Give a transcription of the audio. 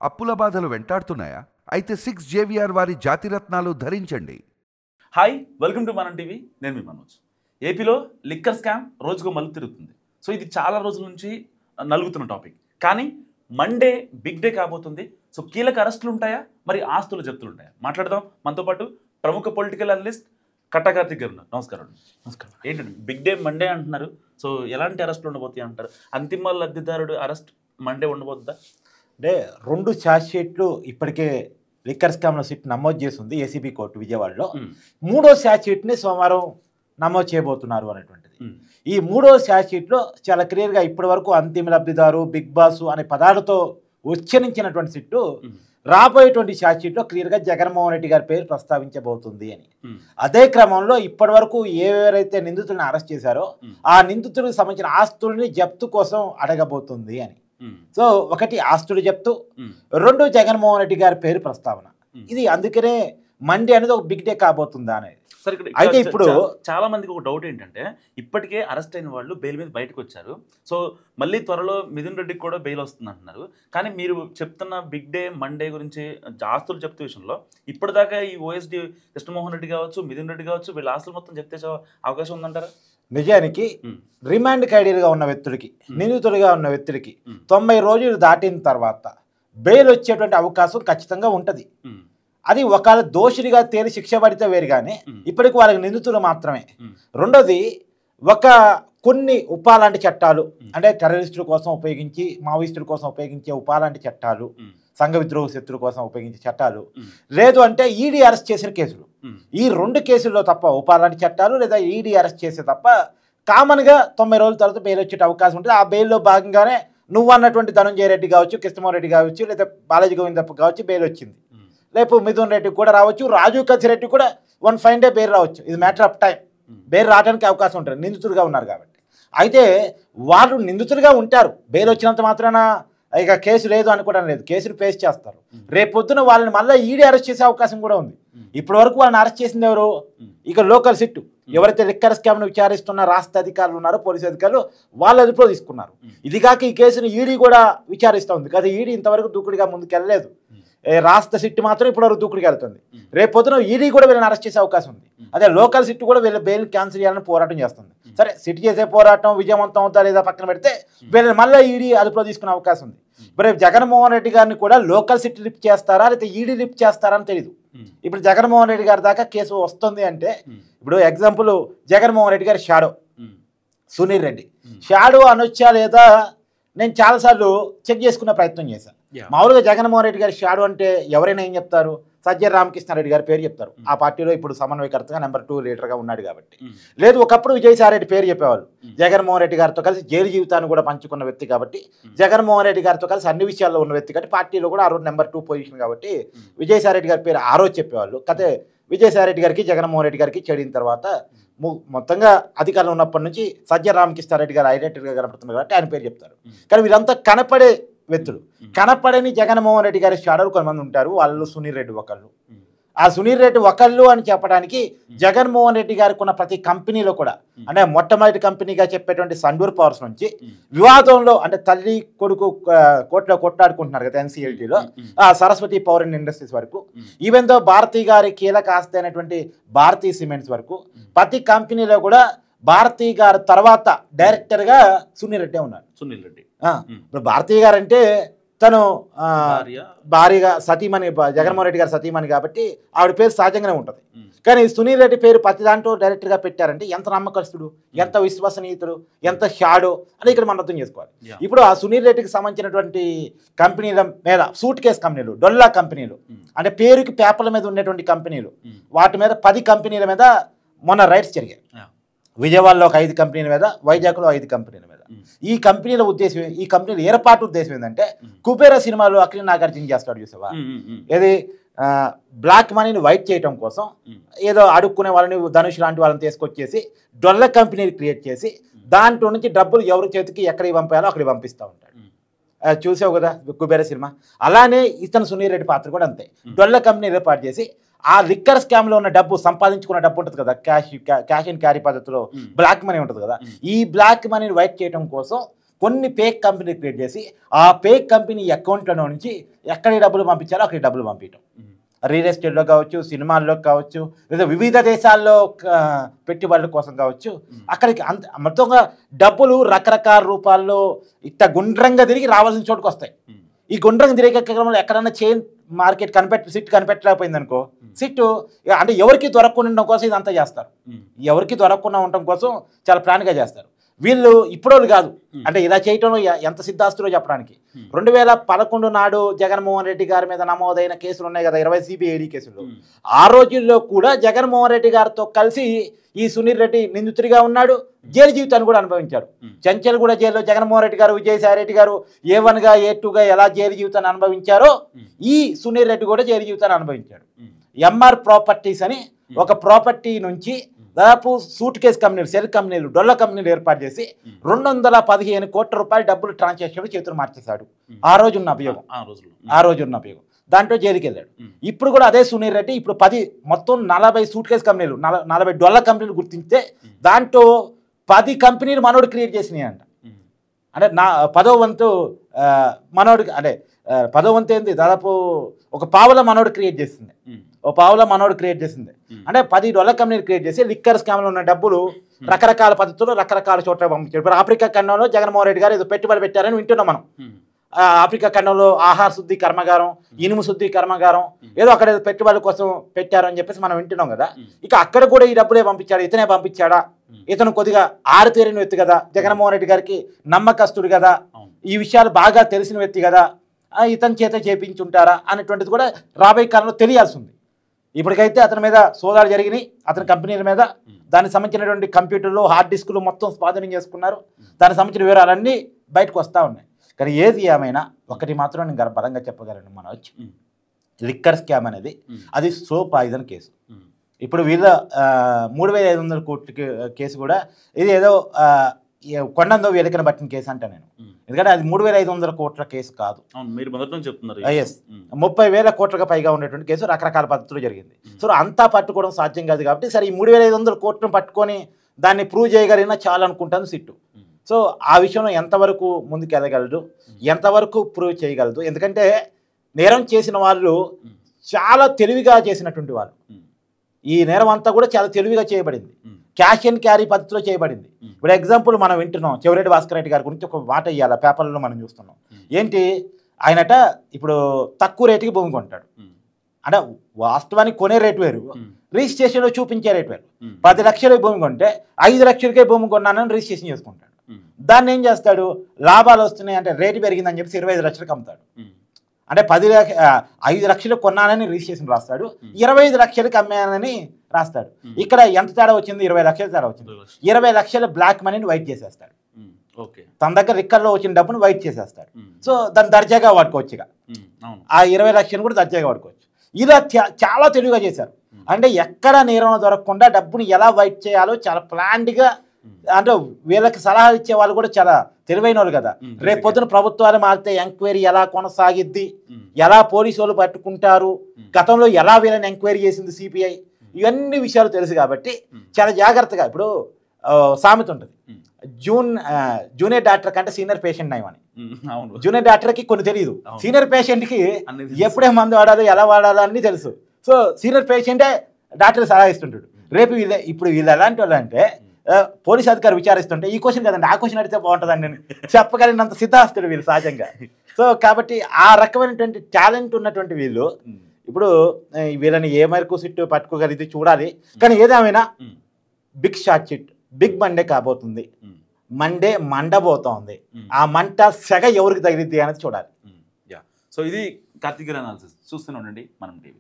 అప్పుల బాధలు వెంటాడుతున్నాయా? అయితే 6 జేవిఆర్ వారి జాతిరత్నాలు ధరించండి. హాయ్, వెల్కమ్ టు మనం టీవీ. నేను మీ మనోజ్. ఏపీలో లిక్కర్ స్కామ్ రోజుకు మలుపు తిరుగుతుంది. సో ఇది చాలా రోజుల నుంచి నలుగుతున్న టాపిక్. కానీ మండే బిగ్ డే కాబోతుంది. సో కీలక అరెస్టులు ఉంటాయా, మరి ఆస్తుల జప్తులు ఉంటాయా? మాట్లాడదాం. మనతో పాటు ప్రముఖ పొలిటికల్ అనలిస్ట్ కట్టా కార్తిక్ గారు ఉన్నారు. నమస్కారం. నమస్కారం. ఏంటండి బిగ్ డే మండే అంటున్నారు? సో ఎలాంటి అరెస్టులు ఉండబోతాయి అంటారు? అంతిమ లబ్ధిదారుడు అరెస్ట్ మండే ఉండబోతుందా? అంటే 2 ఛార్జ్ షీట్లు ఇప్పటికే లిక్కర్ స్కామ్లో సిట్ నమోదు చేస్తుంది ఏసీబీ కోర్టు విజయవాడలో. 3వ ఛార్జ్ షీట్ని సోమవారం నమోదు చేయబోతున్నారు అనేటువంటిది. ఈ 3వ ఛార్జ్ షీట్లో చాలా క్లియర్గా ఇప్పటి వరకు అంతిమ లబ్ధిదారు, బిగ్ బాస్ అనే పదాలతో ఉచ్చరించినటువంటి సిట్టు రాబోయేటువంటి ఛార్జ్ షీట్లో క్లియర్గా జగన్మోహన్ రెడ్డి గారి పేరు ప్రస్తావించబోతుంది అని. అదే క్రమంలో ఇప్పటి వరకు ఎవరైతే నిందితులను అరెస్ట్ చేశారో ఆ నిందితులకు సంబంధించిన ఆస్తుల్ని జప్తు కోసం అడగబోతుంది అని. సో ఒకటి ఆస్తులు జప్తు, 2 జగన్మోహన్ రెడ్డి గారి పేరు ప్రస్తావన. ఇది అందుకనే మండే అనేది ఒక బిగ్ డే కాబోతుందా అనేది. అయితే ఇప్పుడు చాలా మందికి ఒక డౌట్ ఏంటంటే, ఇప్పటికే అరెస్ట్ అయిన వాళ్ళు బెయిల్ మీద బయటకు వచ్చారు. సో మళ్ళీ త్వరలో మిథున్ రెడ్డికి కూడా బెయిల్ వస్తుంది అంటున్నారు. కానీ మీరు చెప్తున్న బిగ్ డే మండే గురించి ఆస్తులు చెప్తే విషయంలో ఇప్పటిదాకా ఈ ఓఎస్డి కృష్ణమోహన్ రెడ్డి కావచ్చు, మిథున్ రెడ్డి కావచ్చు, వీళ్ళ ఆస్తులు మొత్తం చెప్తే అవకాశం ఉందంటారా? నిజానికి రిమాండ్ ఖైడీలుగా ఉన్న వ్యక్తులకి, నిందితులుగా ఉన్న వ్యక్తులకి 90 రోజులు దాటిన తర్వాత బెయిల్ వచ్చేటువంటి అవకాశం ఖచ్చితంగా ఉంటుంది. అది ఒకవేళ దోషుడిగా తేలి శిక్ష పడితే వేరు, కానీ ఇప్పటికి వాళ్ళకి నిందితులు మాత్రమే. రెండోది, కొన్ని ఉపాలాంటి చట్టాలు, అంటే టెర్రరిస్టుల కోసం ఉపయోగించి, మావోయిస్టుల కోసం ఉపయోగించే ఉపాలాంటి చట్టాలు, సంఘ విద్రోహ శత్రుల కోసం ఉపయోగించే చట్టాలు, లేదు అంటే ఈడీ అరెస్ట్ చేసిన కేసులు, ఈ 2 కేసుల్లో తప్ప, ఉపాలాంటి చట్టాలు లేదా ఈడీ అరెస్ట్ చేసే తప్ప కామన్గా 90 రోజుల తర్వాత బెయిల్ వచ్చే అవకాశం ఉంటుంది. ఆ బెయిల్లో భాగంగానే నువ్వు అన్నటువంటి ధనంజయ రెడ్డి కావచ్చు, కృష్ణమోహన్ రెడ్డి కావచ్చు, లేదా బాలాజీ గోవిందప్ప కావచ్చు బెయిల్ వచ్చింది. లేకపోతే మిథున్ రెడ్డి కూడా రావచ్చు, రాజు కసిరెడ్డి కూడా 1 ఫైన్ డే బెయిల్ రావచ్చు. ఇది మ్యాటర్ ఆఫ్ టైం. బెయిల్ రావడానికి అవకాశం ఉంటుంది, నిందితులుగా ఉన్నారు కాబట్టి. అయితే వాళ్ళు నిందితులుగా ఉంటారు, బెయిల్ వచ్చినంత మాత్రాన ఇక కేసు లేదు అనుకోవడం లేదు. కేసులు ఫేస్ చేస్తారు. రేపొద్దున వాళ్ళని మళ్ళీ ఈడీ అరెస్ట్ చేసే అవకాశం కూడా ఉంది. ఇప్పటి వరకు వాళ్ళని అరెస్ట్ చేసింది ఎవరు? ఇక లోకల్ సిట్టు, ఎవరైతే లిక్కర్ స్కామ్ను విచారిస్తున్న రాష్ట్ర అధికారులు ఉన్నారో, పోలీసు అధికారులు, వాళ్ళ అదుపులో తీసుకున్నారు. ఇది కాక ఈ కేసును ఈడీ కూడా విచారిస్తూ ఉంది కదా. ఈడీ ఇంతవరకు దూకుడుగా ముందుకెళ్ళలేదు. రాష్ట్ర సిట్టు మాత్రం ఇప్పటివరకు దూకుడికి వెళ్తుంది. రేపొద్దున ఈడీ కూడా వీళ్ళని అరెస్ట్ చేసే అవకాశం ఉంది. అదే లోకల్ సిట్టు కూడా వీళ్ళ బెయిల్ క్యాన్సిల్ చేయాలని పోరాటం చేస్తుంది. సరే, సిట్ చేసే పోరాటం విజయవంతం అవుతా లేదా పక్కన పెడితే వీళ్ళని మళ్ళీ ఈడీ అదుపులో తీసుకునే అవకాశం ఉంది. ఇప్పుడు జగన్మోహన్ రెడ్డి గారిని కూడా లోకల్ సిట్ లిఫ్ట్ చేస్తారా లేదా ఈడీ లిఫ్ట్ చేస్తారా అని తెలియదు. ఇప్పుడు జగన్మోహన్ రెడ్డి గారి దాకా కేసు వస్తుంది అంటే, ఇప్పుడు ఎగ్జాంపుల్ జగన్మోహన్ రెడ్డి గారి షాడో సునీల్ రెడ్డి షాడో అనొచ్చా లేదా నేను చాలాసార్లు చెక్ చేసుకునే ప్రయత్నం చేశాను. మామూలుగా జగన్మోహన్ రెడ్డి గారి షాడో అంటే ఎవరైనా ఏం చెప్తారు? సజ్జల రామకృష్ణారెడ్డి గారి పేరు చెప్తారు. ఆ పార్టీలో ఇప్పుడు సమన్వయకర్తగా నెంబర్ 2 లీడర్గా ఉన్నాడు కాబట్టి. లేదు, ఒకప్పుడు విజయసాయి రెడ్డి పేరు చెప్పేవాళ్ళు. జగన్మోహన్ రెడ్డి గారితో కలిసి జైలు జీవితాన్ని కూడా పంచుకున్న వ్యక్తి కాబట్టి, జగన్మోహన్ రెడ్డి గారితో కలిసి అన్ని విషయాల్లో ఉన్న వ్యక్తి కాబట్టి, పార్టీలో కూడా ఆ రోజు నెంబర్ 2 పొజిషన్ కాబట్టి విజయసాయి రెడ్డి గారి పేరు ఆ రోజు చెప్పేవాళ్ళు. కదే విజయసాయి రెడ్డి గారికి జగన్మోహన్ రెడ్డి గారికి చెడిన తర్వాత మొత్తంగా అధికారంలో ఉన్నప్పటి నుంచి సజ్జల రామకృష్ణారెడ్డి గారు హైలైటర్గా కనపడుతున్నారు కాబట్టి ఆయన పేరు చెప్తారు. కానీ వీళ్ళంతా కనపడే వ్యక్తులు. కనపడని జగన్మోహన్ రెడ్డి గారి షాడోలు కొంతమంది ఉంటారు. వాళ్ళు సునీల్ రెడ్డి ఒకళ్ళు. ఆ సునీల్ రెడ్డి ఒకళ్ళు అని చెప్పడానికి జగన్మోహన్ రెడ్డి గారికి ఉన్న ప్రతి కంపెనీలో కూడా, అంటే మొట్టమొదటి కంపెనీగా చెప్పేటువంటి సండూర్ పవర్స్ నుంచి వివాదంలో, అంటే తల్లి కొడుకు కోర్టులో కొట్లాడుకుంటున్నారు కదా ఎన్సీఎల్టీలో, ఆ సరస్వతి పవర్ అండ్ ఇండస్ట్రీస్ వరకు, ఈవెన్ దో భారతీ గారి కీలక ఆస్తి అయినటువంటి భారతీ సిమెంట్స్ వరకు, ప్రతి కంపెనీలో కూడా భారతీ గారి తర్వాత డైరెక్టర్గా సునీల్ రెడ్డి ఉన్నారు. సునీల్ రెడ్డి ఇప్పుడు భారతీ గారు అంటే తను భారీగా సతీమణి, జగన్మోహన్ రెడ్డి గారు సతీమణి కాబట్టి ఆవిడ పేరు సహజంగానే ఉంటుంది. కానీ సునీల్ రెడ్డి పేరు ప్రతి దాంట్లో డైరెక్టర్గా పెట్టారంటే ఎంత నమ్మకస్తుడు, ఎంత విశ్వసనీయుతుడు, ఎంత షాడో అని ఇక్కడ మనం అర్థం చేసుకోవాలి. ఇప్పుడు ఆ సునీల్ రెడ్డికి సంబంధించినటువంటి కంపెనీల మీద, సూట్ కేస్ కంపెనీలు, డొల్లా కంపెనీలు, అంటే పేరుకి పేపర్ల మీద ఉన్నటువంటి కంపెనీలు, వాటి మీద 10 కంపెనీల మీద మొన్న రైట్స్ జరిగాయి. విజయవాడలో ఒక 5 కంపెనీల మీద, వైజాగ్లో 5 కంపెనీల మీద. ఈ కంపెనీల ఉద్దేశం, ఈ కంపెనీల ఏర్పాటు ఉద్దేశం ఏంటంటే, కుబేర సినిమాలో అఖిల్ నాగార్జున చేస్తాడు చూసావా, ఏది బ్లాక్ మనీని వైట్ చేయడం కోసం ఏదో అడుక్కునే వాళ్ళని, ధనుష్ లాంటి వాళ్ళని తీసుకొచ్చేసి డొల్ల కంపెనీలు క్రియేట్ చేసి దాంట్లో నుంచి డబ్బులు ఎవరి చేతికి ఎక్కడికి పంపాలో అక్కడికి పంపిస్తూ ఉంటాడు. చూసావు కదా కుబేర సినిమా. అలానే ఇతను సునీల్ రెడ్డి పాత్ర కూడా అంతే. డొల్ల కంపెనీ ఏర్పాటు చేసి ఆ లిక్కర్ స్కామ్లో ఉన్న డబ్బు, సంపాదించుకున్న డబ్బు ఉంటుంది కదా, క్యాష్ అండ్ క్యారీ పద్ధతిలో బ్లాక్ మనీ ఉంటుంది కదా, ఈ బ్లాక్ మనీని వైట్ చేయడం కోసం కొన్ని పేక్ కంపెనీ క్రియేట్ చేసి ఆ పేక్ కంపెనీ అకౌంట్లలో నుంచి ఎక్కడికి డబ్బులు పంపించాలో అక్కడికి డబ్బులు పంపించడం. రియల్ ఎస్టేట్లో కావచ్చు, సినిమాల్లో కావచ్చు, లేదా వివిధ దేశాల్లో పెట్టుబడుల కోసం కావచ్చు, అక్కడికి మొత్తంగా డబ్బులు రకరకాల రూపాల్లో ఇట్ట గుండ్రంగా తిరిగి రావాల్సిన చోటుకు వస్తాయి. ఈ గుండ్రంగా తిరిగే క్రమంలో ఎక్కడన్నా చైన్ మార్కెట్ సిట్ కనిపెట్టలేకపోయింది అనుకో, సిట్టు అంటే ఎవరికి దొరకకుండా ఉండడం కోసం ఇదంతా చేస్తారు. ఎవరికి దొరకకుండా ఉండడం కోసం చాలా ప్లాన్గా చేస్తారు. వీళ్ళు ఇప్పుడోళ్ళు కాదు, అంటే ఇలా చేయటంలో ఎంత సిద్ధాస్తులో చెప్పడానికి 2011 నాడు జగన్మోహన్ రెడ్డి గారి మీద నమోదైన కేసులు ఉన్నాయి కదా, 20 సిబిఐడి కేసులు. ఆ రోజుల్లో కూడా జగన్మోహన్ రెడ్డి గారితో కలిసి ఈ సునీల్ రెడ్డి నిందితుడిగా ఉన్నాడు, జైలు జీవితాన్ని కూడా అనుభవించాడు. చెంచల్ కూడా జైల్లో జగన్మోహన్ రెడ్డి గారు, విజయసాయి రెడ్డి గారు A1గా A2గా ఎలా జైలు జీవితాన్ని అనుభవించారో ఈ సునీల్ రెడ్డి కూడా జైలు జీవితాన్ని అనుభవించాడు. ఎంఆర్ ప్రాపర్టీస్ అని ఒక ప్రాపర్టీ నుంచి దాదాపు సూట్ కేసు కంపెనీలు, సెల్ కంపెనీలు, డొల్ల కంపెనీలు ఏర్పాటు చేసి 215 కోట్ల రూపాయల డబ్బులు ట్రాన్సాక్షన్ చేతులు మార్చేశాడు. ఆ రోజు ఉన్న ఉపయోగం దాంట్లో జైలుకి వెళ్ళాడు. ఇప్పుడు కూడా అదే సునీల్ రెడ్డి ఇప్పుడు మొత్తం 40 సూట్ కేసు కంపెనీలు, 40 డొల్ల కంపెనీలు గుర్తించితే దాంట్లో 10 కంపెనీలు మనోడు క్రియేట్ చేసినాయి అంట. అంటే 10వ వంతు మనోడు, అంటే 10వ వంతు ఏంది, దాదాపు ఒక పావుల మనోడు క్రియేట్ చేసింది. అంటే 10 డొల్ల కంపెనీలు క్రియేట్ చేసి లిక్కర్ స్కామ్లో ఉన్న డబ్బులు రకరకాల పద్ధతుల్లో రకరకాల చోట్ల పంపించారు. ఇప్పుడు ఆఫ్రికా ఖండంలో జగన్మోహన్ రెడ్డి గారు ఏదో పెట్టుబడి పెట్టారని వింటున్నాం మనం. ఆఫ్రికా ఖండంలో ఆహార శుద్ధి కర్మాగారం, ఇనుము శుద్ధి కర్మాగారం, ఏదో అక్కడ పెట్టుబడుల కోసం పెట్టారని చెప్పేసి మనం వింటున్నాం కదా. ఇక అక్కడ కూడా ఈ డబ్బులే పంపించాడు, ఇతనే పంపించాడా, ఇతను కొద్దిగా ఆరుతేరిన వ్యక్తి కదా, జగన్మోహన్ రెడ్డి గారికి నమ్మకస్తుడు కదా, ఈ విషయాలు బాగా తెలిసిన వ్యక్తి కదా, ఇతని చేత చేపించుంటారా అనేటువంటిది కూడా రాబోయే కాలంలో తెలియాల్సి ఉంది. ఇప్పటికైతే అతని మీద సోదాలు జరిగినాయి, అతని కంపెనీల మీద, దానికి సంబంధించినటువంటి కంప్యూటర్లు, హార్డ్ డిస్కులు మొత్తం స్వాధీనం చేసుకున్నారు. దానికి సంబంధించిన వివరాలన్నీ బయటకు వస్తూ ఉన్నాయి. కానీ ఏది ఏమైనా ఒకటి మాత్రం నేను బలంగా చెప్పగలను మనోజ్, లిక్కర్ స్కామ్ అనేది అది స్లో పాయిజన్ కేసు. ఇప్పుడు వీళ్ళ 3500 కోట్ల కేసు కూడా ఇది ఏదో కొండందో వెలికన పట్టిన కేసు అంట నేను. ఎందుకంటే అది 3500 కోట్ల కేసు కాదు, మీరు మొదటి నుంచి చెప్తున్నారు. 30,000 కోట్లకు పైగా ఉండేటువంటి కేసు రకరకాల పద్ధతులు జరిగింది. సో అంతా పట్టుకోవడం సాధ్యం కాదు కాబట్టి సరే ఈ 3500 కోట్లను పట్టుకొని దాన్ని ప్రూవ్ చేయగలిగినా చాలా అనుకుంటాను సిట్టు. సో ఆ విషయంలో ఎంతవరకు ముందుకు వెళ్ళగలదు, ఎంతవరకు ప్రూవ్ చేయగలదు, ఎందుకంటే నేరం చేసిన వాళ్ళు చాలా తెలివిగా చేసినటువంటి వాళ్ళు. ఈ నేరం అంతా కూడా చాలా తెలివిగా చేయబడింది, క్యాష్ అండ్ క్యారీ పద్ధతిలో చేయబడింది. ఇప్పుడు ఎగ్జాంపుల్ మనం వింటున్నాం, చెవిరెడ్డి భాస్కర్ రెడ్డి గారి గురించి ఒక మాట ఇవ్వాలి, పేపర్లలో మనం చూస్తున్నాం. ఏంటి ఆయనట ఇప్పుడు తక్కువ రేటుకి భూమి కొంటాడు, అంటే వాస్తవానికి కొనే రేటు వేరు, రిజిస్ట్రేషన్లో చూపించే రేటు వేరు. 10 లక్షలకి భూమి కొంటే 5 లక్షలకే భూమి కొన్నానని రిజిస్ట్రేషన్ చేసుకుంటాడు. దాన్ని ఏం చేస్తాడు, లాభాలు వస్తున్నాయి అంటే రేటు పెరిగిందని చెప్పి 25 లక్షలకు అమ్ముతాడు. అంటే 5 లక్షలు కొన్నానని రిజిస్ట్రేషన్ రాస్తాడు, 25 లక్షలకి అమ్మానని రాస్తాడు. ఇక్కడ ఎంత తేడా వచ్చింది, 20 లక్షల తేడా వచ్చింది. 20 లక్షల బ్లాక్ మనీని వైట్ చేసేస్తాడు, తన దగ్గర రిక్కర్లో వచ్చిన డబ్బును వైట్ చేసేస్తాడు. సో దాన్ని దర్జాగా వాడుకోవచ్చు, ఇక ఆ 20 లక్షలు కూడా దర్జాగా వాడుకోవచ్చు. ఇలా చాలా తెలివిగా చేశారు. అంటే ఎక్కడ నేరం దొరకకుండా డబ్బుని ఎలా వైట్ చేయాలో చాలా ప్లాన్డ్గా, అంటే వీళ్ళకి సలహాలు ఇచ్చే వాళ్ళు కూడా చాలా తెలివైన వాళ్ళు కదా. రేపు పొద్దున ప్రభుత్వాలు మారితే ఎంక్వైరీ ఎలా కొనసాగిద్ది, ఎలా పోలీసు వాళ్ళు పట్టుకుంటారు, గతంలో ఎలా వీళ్ళని ఎంక్వైరీ చేసింది సిపిఐ, ఇవన్నీ విషయాలు తెలుసు కాబట్టి చాలా జాగ్రత్తగా. ఇప్పుడు సామెత ఉంటుంది, జూనియర్ డాక్టర్ కంటే సీనియర్ పేషెంట్ నయం అని. జూనియర్ డాక్టర్కి కొన్ని తెలియదు, సీనియర్ పేషెంట్కి ఎప్పుడే మందు వాడాలో ఎలా వాడాలో అన్నీ తెలుసు. సో సీనియర్ పేషెంటే డాక్టర్ సలహా ఇస్తుంటాడు. రేపు ఇప్పుడు వీళ్ళు ఎలాంటి వాళ్ళు అంటే పోలీస్ అధికారి విచారిస్తుంటే ఈ క్వశ్చన్ కదండి ఆ క్వశ్చన్ అడిగితే బాగుంటుందండి నేను చెప్పగలిగినంత సిద్ధాస్తుడు వీళ్ళు సహజంగా. సో కాబట్టి ఆ రకమైనటువంటి టాలెంట్ ఉన్నటువంటి వీళ్ళు ఇప్పుడు వీళ్ళని ఏ మేరకు సిట్టు పట్టుకోగలిగితే చూడాలి. కానీ ఏదేమైనా big short chit, big Monday కాబోతుంది, మండే మండబోతోంది. ఆ మంట సెగ ఎవరికి తగిలిద్ది అనేది చూడాలి. సో ఇది కార్తీక్ అనాలిసిస్, చూస్తూనే ఉండండి మనం టీవీ.